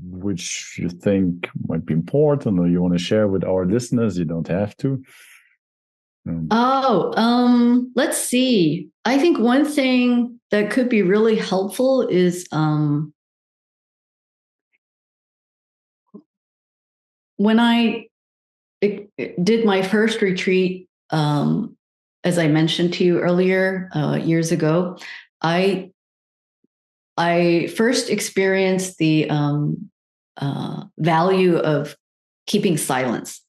which you think might be important, or you want to share with our listeners? You don't have to. Let's see. I think one thing that could be really helpful is when I did my first retreat, as I mentioned to you earlier, years ago, I first experienced the value of keeping silence.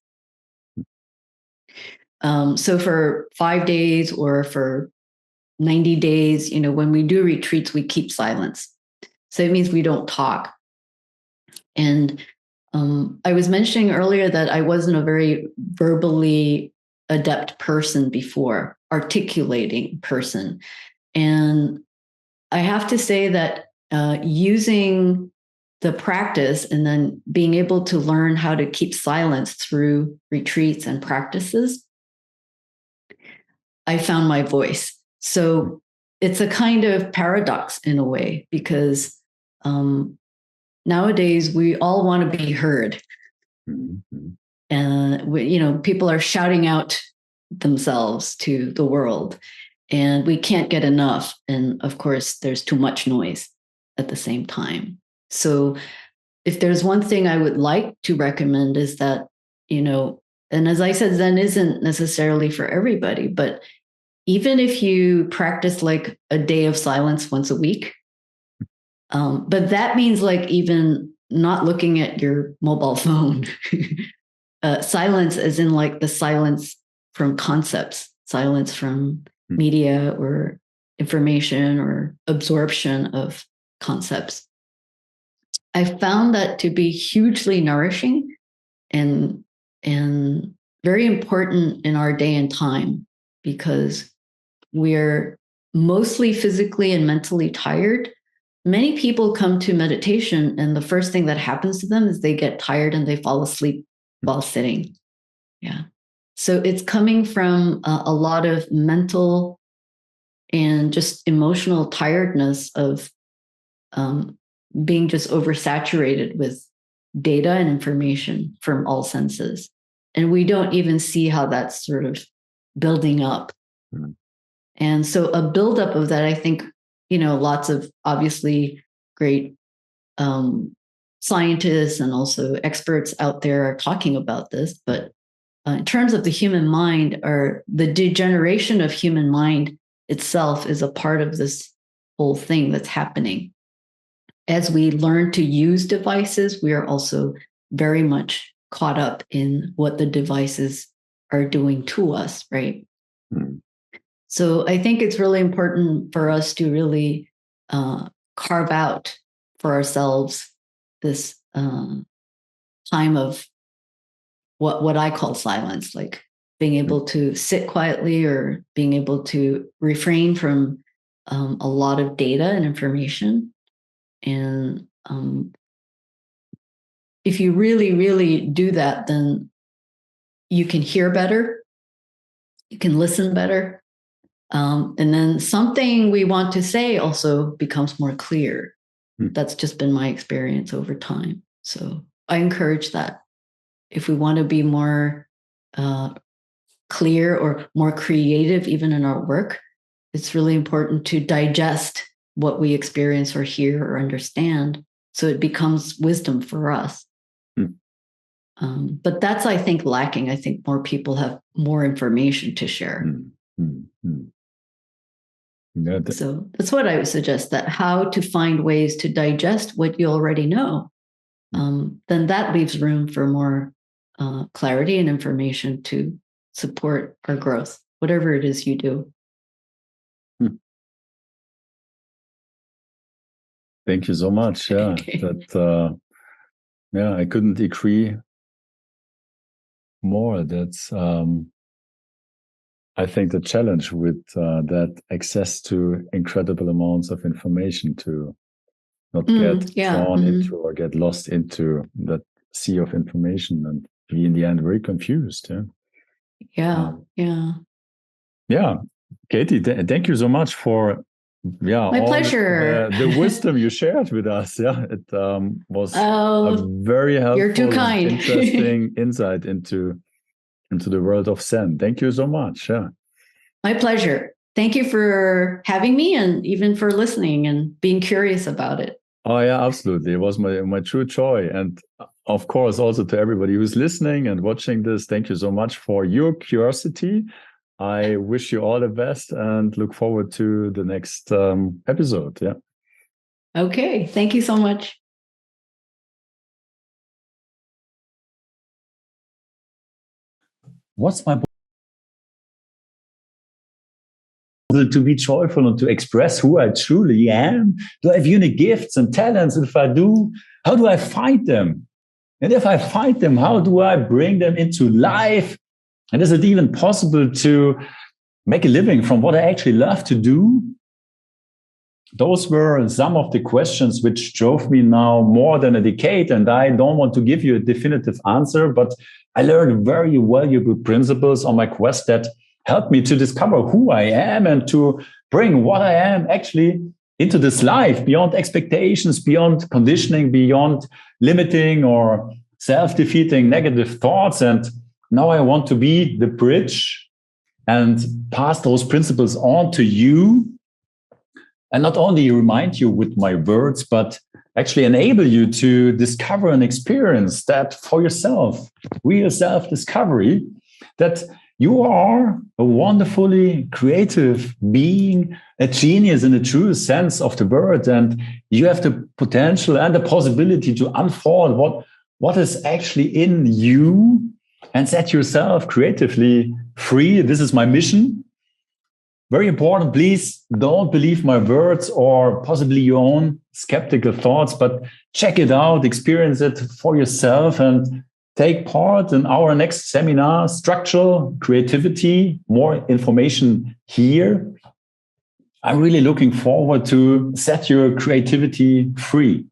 So for 5 days or for 90 days, when we do retreats, we keep silence. So it means we don't talk. And I was mentioning earlier that I wasn't a very verbally adept person before, articulating person. And I have to say that using the practice and then being able to learn how to keep silence through retreats and practices, I found my voice. So it's a kind of paradox in a way, because nowadays we all want to be heard. And people are shouting out themselves to the world, and we can't get enough. And of course, there's too much noise at the same time. So if there's one thing I would like to recommend is that, and as I said, Zen isn't necessarily for everybody, but even if you practice like a day of silence once a week, but that means like even not looking at your mobile phone. Silence as in like the silence from concepts, silence from media or information or absorption of concepts. I found that to be hugely nourishing and very important in our day and time, because we're mostly physically and mentally tired. Many people come to meditation and the first thing that happens to them is they get tired and they fall asleep while sitting. Yeah. So it's coming from a lot of mental and just emotional tiredness of being just oversaturated with data and information from all senses. And we don't even see how that's sort of building up. And so a buildup of that, I think, lots of obviously great scientists and also experts out there are talking about this. But in terms of the human mind, or the degeneration of human mind itself is a part of this whole thing that's happening. As we learn to use devices, we are also very much caught up in what the devices are doing to us, right? So I think it's really important for us to really carve out for ourselves this time of what I call silence, like being able to sit quietly or being able to refrain from a lot of data and information. And if you really, really do that, then you can hear better, you can listen better. And then something we want to say also becomes more clear. That's just been my experience over time. So I encourage that. If we want to be more clear or more creative, even in our work, it's really important to digest what we experience or hear or understand, so it becomes wisdom for us. But that's, I think, lacking. I think more people have more information to share. Yeah, so that's what I would suggest, that how to find ways to digest what you already know. Then that leaves room for more clarity and information to support our growth, whatever it is you do. Thank you so much. Yeah, okay. I couldn't agree more. That's I think the challenge with that access to incredible amounts of information, to not get drawn into or get lost into that sea of information and be in the end very confused. Yeah. Katie, thank you so much for my pleasure. The wisdom you shared with us. Yeah, it was a very helpful, you're too kind. Interesting insight into the world of Zen. Thank you so much. Yeah, my pleasure. Thank you for having me, and even for listening and being curious about it. Oh yeah, absolutely. It was my true joy. And of course, also to everybody who's listening and watching this, thank you so much for your curiosity. I wish you all the best and look forward to the next episode. Yeah. Okay. Thank you so much. What's my to be joyful and to express who I truly am? Do I have unique gifts and talents? If I do, how do I find them? And if I find them, how do I bring them into life? And is it even possible to make a living from what I actually love to do? Those were some of the questions which drove me now more than a decade. And I don't want to give you a definitive answer, but I learned very valuable principles on my quest that helped me to discover who I am and to bring what I am actually into this life, beyond expectations, beyond conditioning, beyond limiting or self-defeating negative thoughts. And now I want to be the bridge and pass those principles on to you. And not only remind you with my words, but actually enable you to discover and experience that for yourself, real self-discovery, that you are a wonderfully creative being, a genius in the truest sense of the word, and you have the potential and the possibility to unfold what is actually in you and set yourself creatively free. This is my mission. Very important, please don't believe my words or possibly your own skeptical thoughts, but check it out, experience it for yourself, and take part in our next seminar, Structural Creativity. More information here. I'm really looking forward to set your creativity free.